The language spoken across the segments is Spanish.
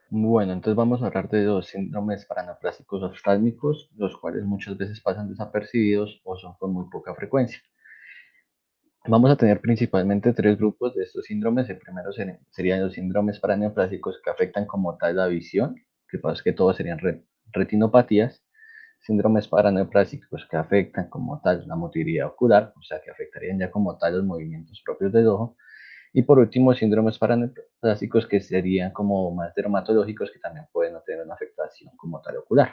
Bueno, entonces vamos a hablar de dos síndromes paraneoplásicos oftálmicos, los cuales muchas veces pasan desapercibidos o son con muy poca frecuencia. Vamos a tener principalmente tres grupos de estos síndromes. El primero serían los síndromes paraneoplásicos que afectan como tal la visión, que pasa que todos serían retinopatías. Síndromes paraneoplásicos que afectan como tal la motilidad ocular, o sea que afectarían ya como tal los movimientos propios del ojo. Y por último, síndromes paraneoplásicos que serían como más dermatológicos, que también pueden tener una afectación como tal ocular.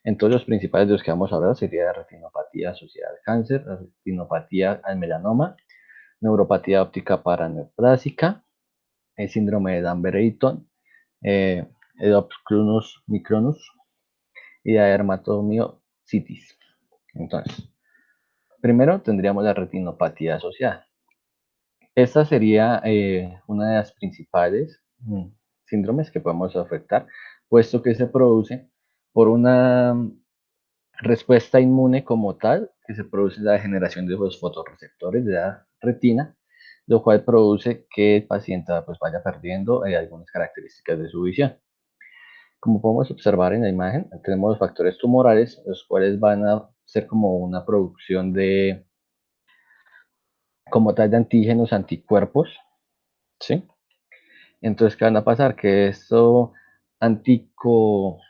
Entonces, los principales de los que vamos a hablar sería la retinopatía asociada al cáncer, la retinopatía al melanoma, neuropatía óptica paraneoplásica, el síndrome de Lambert-Eaton, eh, el obscurus micronus y la dermatomiositis. Entonces, primero tendríamos la retinopatía asociada. Esta sería una de las principales síndromes que podemos afectar, puesto que se produce por una respuesta inmune como tal, que se produce la degeneración de los fotorreceptores de la retina, lo cual produce que el paciente pues, vaya perdiendo algunas características de su visión. Como podemos observar en la imagen, tenemos los factores tumorales, los cuales van a ser como una producción de, como tal, de antígenos, anticuerpos, ¿sí? Entonces, ¿qué van a pasar? Que esto antico,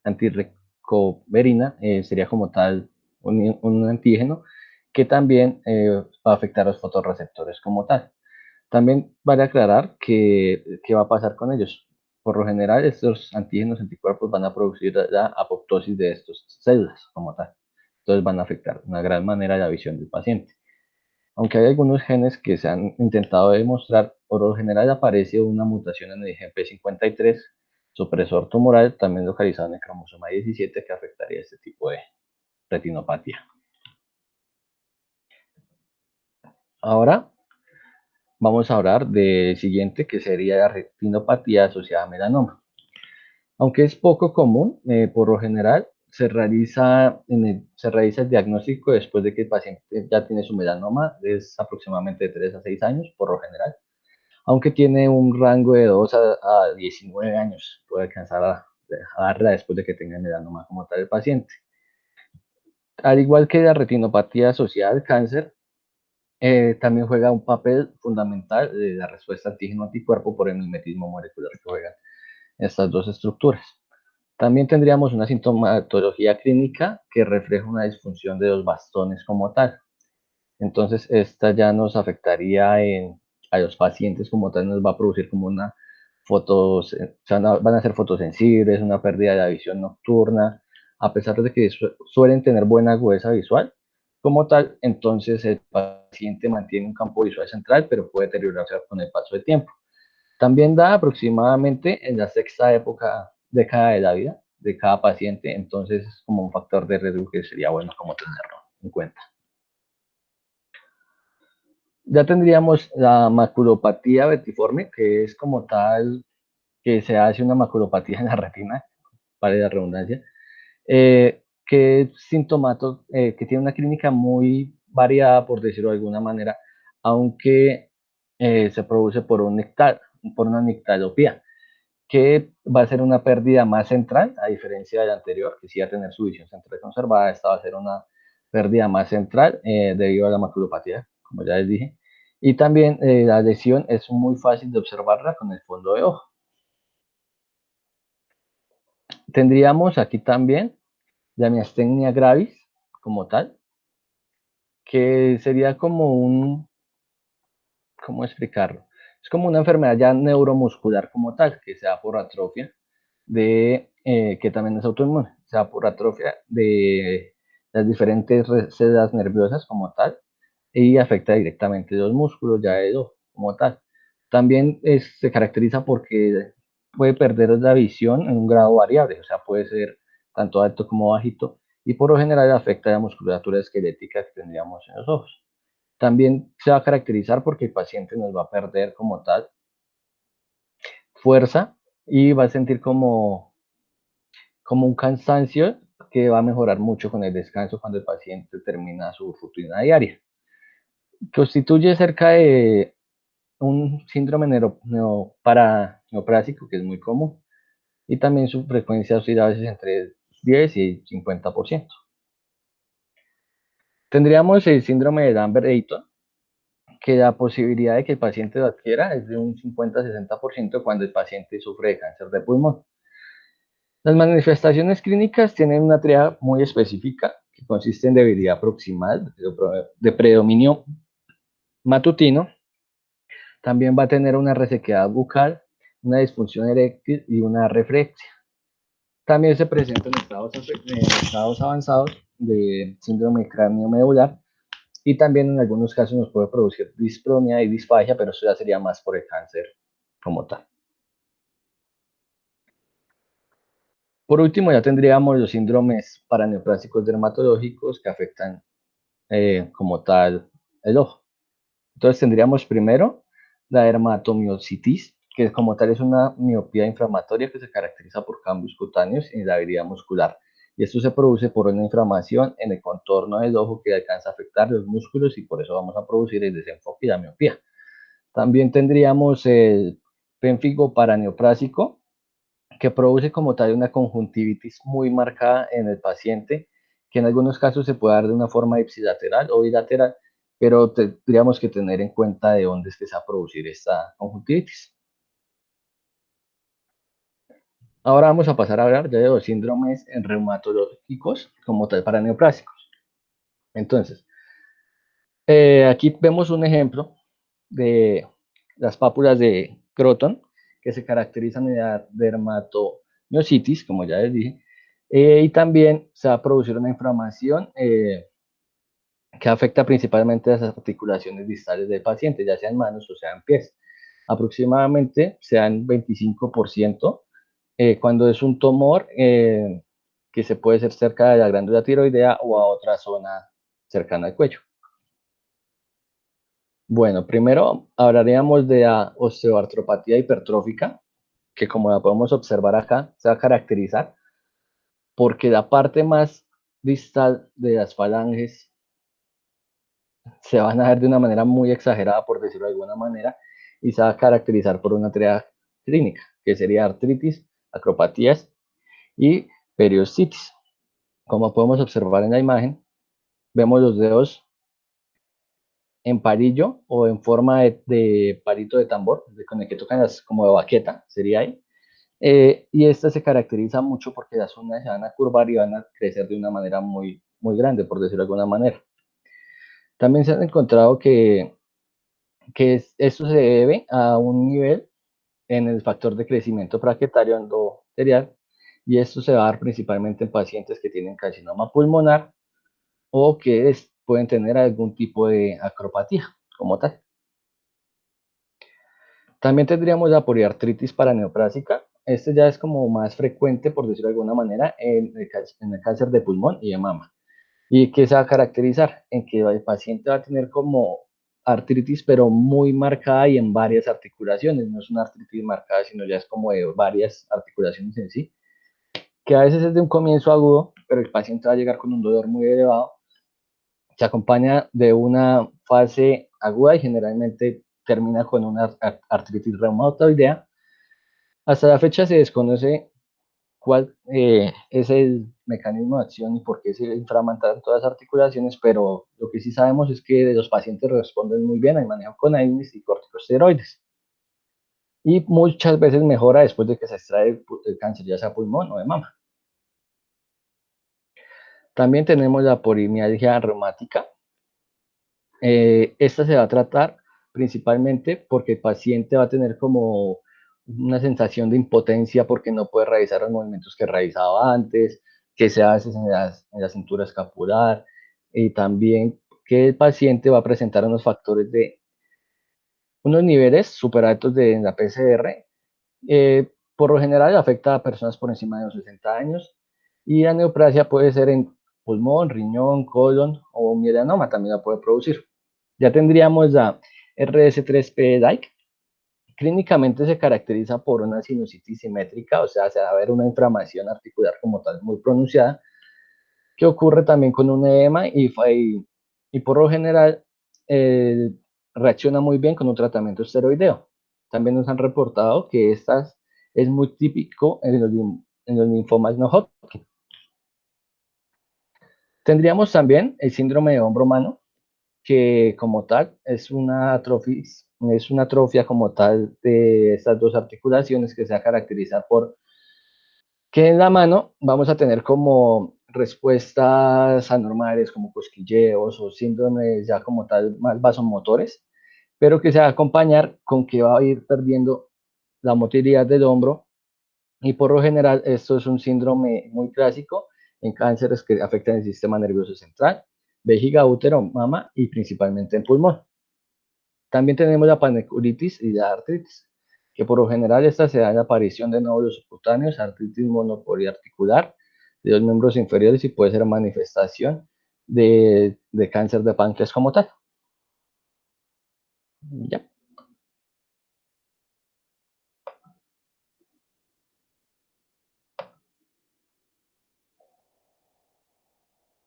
antirrecoverina sería como tal un antígeno que también va a afectar a los fotorreceptores como tal. También vale aclarar que qué va a pasar con ellos. Por lo general, estos antígenos anticuerpos van a producir la apoptosis de estas células como tal. Entonces van a afectar de una gran manera la visión del paciente. Aunque hay algunos genes que se han intentado demostrar, por lo general aparece una mutación en el gen P53, supresor tumoral, también localizado en el cromosoma 17, que afectaría este tipo de retinopatía. Ahora vamos a hablar del siguiente, que sería la retinopatía asociada a melanoma. Aunque es poco común, por lo general se realiza el diagnóstico después de que el paciente ya tiene su melanoma, es aproximadamente de 3 a 6 años, por lo general. Aunque tiene un rango de 2 a 19 años, puede alcanzar a darla después de que tenga el melanoma como tal el paciente. Al igual que la retinopatía asociada al cáncer, también juega un papel fundamental de la respuesta antígeno-anticuerpo por el mimetismo molecular que juegan estas dos estructuras. También tendríamos una sintomatología clínica que refleja una disfunción de los bastones como tal. Entonces, esta ya nos afectaría a los pacientes como tal, nos va a producir como una fotos, o sea, van a ser fotosensibles, una pérdida de la visión nocturna, a pesar de que suelen tener buena agudeza visual como tal, entonces el paciente mantiene un campo visual central, pero puede deteriorarse con el paso del tiempo. También da aproximadamente en la sexta década de la vida de cada paciente, entonces es como un factor de riesgo que sería bueno como tenerlo en cuenta. Ya tendríamos la maculopatía vertiforme, que es como tal que se hace una maculopatía en la retina, para la redundancia, que es sintomato, que tiene una clínica muy variada, por decirlo de alguna manera, aunque se produce por una nictalopía, que va a ser una pérdida más central, a diferencia de la anterior, que sí va a tener su visión central conservada. Esta va a ser una pérdida más central debido a la maculopatía, como ya les dije. Y también la lesión es muy fácil de observarla con el fondo de ojo. Tendríamos aquí también la miastenia gravis como tal, que sería como ¿cómo explicarlo? Es como una enfermedad ya neuromuscular como tal, que se da por atrofia que también es autoinmune, se da por atrofia de las diferentes células nerviosas como tal, y afecta directamente los músculos ya de ojo como tal. También se caracteriza porque puede perder la visión en un grado variable, o sea, puede ser tanto alto como bajito, y por lo general afecta la musculatura esquelética que tendríamos en los ojos. También se va a caracterizar porque el paciente nos va a perder como tal fuerza y va a sentir como un cansancio que va a mejorar mucho con el descanso cuando el paciente termina su rutina diaria. Constituye cerca de un síndrome paraneoplásico que es muy común y también su frecuencia oscila a veces entre 10 y 50%. Tendríamos el síndrome de Lambert-Eaton, que la posibilidad de que el paciente lo adquiera es de un 50-60% cuando el paciente sufre de cáncer de pulmón. Las manifestaciones clínicas tienen una triada muy específica que consiste en debilidad proximal, de predominio matutino. También va a tener una resequedad bucal, una disfunción eréctil y una reflexia. También se presenta en estados avanzados de síndrome cráneo-medular y también en algunos casos nos puede producir dispronia y disfagia, pero eso ya sería más por el cáncer como tal. Por último, ya tendríamos los síndromes paraneoplásicos dermatológicos que afectan como tal el ojo. Entonces tendríamos primero la dermatomiositis, que como tal es una miopía inflamatoria que se caracteriza por cambios cutáneos en la habilidad muscular. Y esto se produce por una inflamación en el contorno del ojo que alcanza a afectar los músculos y por eso vamos a producir el desenfoque y la miopía. También tendríamos el pénfigo paraneoplásico, que produce como tal una conjuntivitis muy marcada en el paciente, que en algunos casos se puede dar de una forma ipsilateral o bilateral, pero tendríamos que tener en cuenta de dónde es que se va a producir esta conjuntivitis. Ahora vamos a pasar a hablar de los síndromes reumatológicos como tal para neoplásicos. Entonces, aquí vemos un ejemplo de las pápulas de Croton que se caracterizan en la dermatomiositis, como ya les dije, y también se va a producir una inflamación que afecta principalmente las articulaciones distales del paciente, ya sean manos o sean pies. Aproximadamente sean 25% cuando es un tumor que se puede ser cerca de la glándula tiroidea o a otra zona cercana al cuello. Bueno, primero hablaríamos de la osteoartropatía hipertrófica, que como la podemos observar acá, se va a caracterizar porque la parte más distal de las falanges se van a ver de una manera muy exagerada, por decirlo de alguna manera, y se va a caracterizar por una triada clínica, que sería artritis, acropatías y periostititis. Como podemos observar en la imagen, vemos los dedos en palillo o en forma de palito de tambor, con el que tocan las, como de baqueta, sería ahí. Y esta se caracteriza mucho porque las uñas se van a curvar y van a crecer de una manera muy, muy grande, por decirlo de alguna manera. También se han encontrado que esto se debe a un nivel en el factor de crecimiento plaquetario endotelial y esto se va a dar principalmente en pacientes que tienen carcinoma pulmonar o que pueden tener algún tipo de acropatía como tal. También tendríamos la poliartritis paraneoplásica. Este ya es como más frecuente, por decirlo de alguna manera, en el cáncer de pulmón y de mama. ¿Y qué se va a caracterizar? En que el paciente va a tener como artritis, pero muy marcada y en varias articulaciones. No es una artritis marcada, sino ya es como de varias articulaciones en sí, que a veces es de un comienzo agudo, pero el paciente va a llegar con un dolor muy elevado. Se acompaña de una fase aguda y generalmente termina con una artritis reumatoidea. Hasta la fecha se desconoce cuál es el mecanismo de acción y por qué se inflaman tanto las articulaciones, pero lo que sí sabemos es que los pacientes responden muy bien al manejo con AINES y corticosteroides. Y muchas veces mejora después de que se extrae el cáncer, ya sea pulmón o de mama. También tenemos la polimialgia reumática. Esta se va a tratar principalmente porque el paciente va a tener como una sensación de impotencia porque no puede realizar los movimientos que realizaba antes, que se hace en la cintura escapular, y también que el paciente va a presentar unos factores de unos niveles super altos de la PCR. Por lo general afecta a personas por encima de los 60 años y la neoplasia puede ser en pulmón, riñón, colon o mielanoma también la puede producir. Ya tendríamos la RS3P-like. Clínicamente se caracteriza por una sinusitis simétrica, o sea, se va a ver una inflamación articular como tal muy pronunciada, que ocurre también con un edema y por lo general reacciona muy bien con un tratamiento esteroideo. También nos han reportado que estas es muy típico en los linfomas no Hodgkin. Tendríamos también el síndrome de hombro mano, que como tal es una atrofia como tal de estas dos articulaciones que se caracteriza por que en la mano vamos a tener como respuestas anormales como cosquilleos o síndromes ya como tal más vasomotores, pero que se va a acompañar con que va a ir perdiendo la motilidad del hombro y por lo general esto es un síndrome muy clásico en cánceres que afectan el sistema nervioso central, vejiga, útero, mama y principalmente en pulmón. También tenemos la panniculitis y la artritis, que por lo general esta se da en la aparición de nódulos subcutáneos, artritis monopoliarticular de los miembros inferiores y puede ser manifestación de cáncer de páncreas como tal. Ya.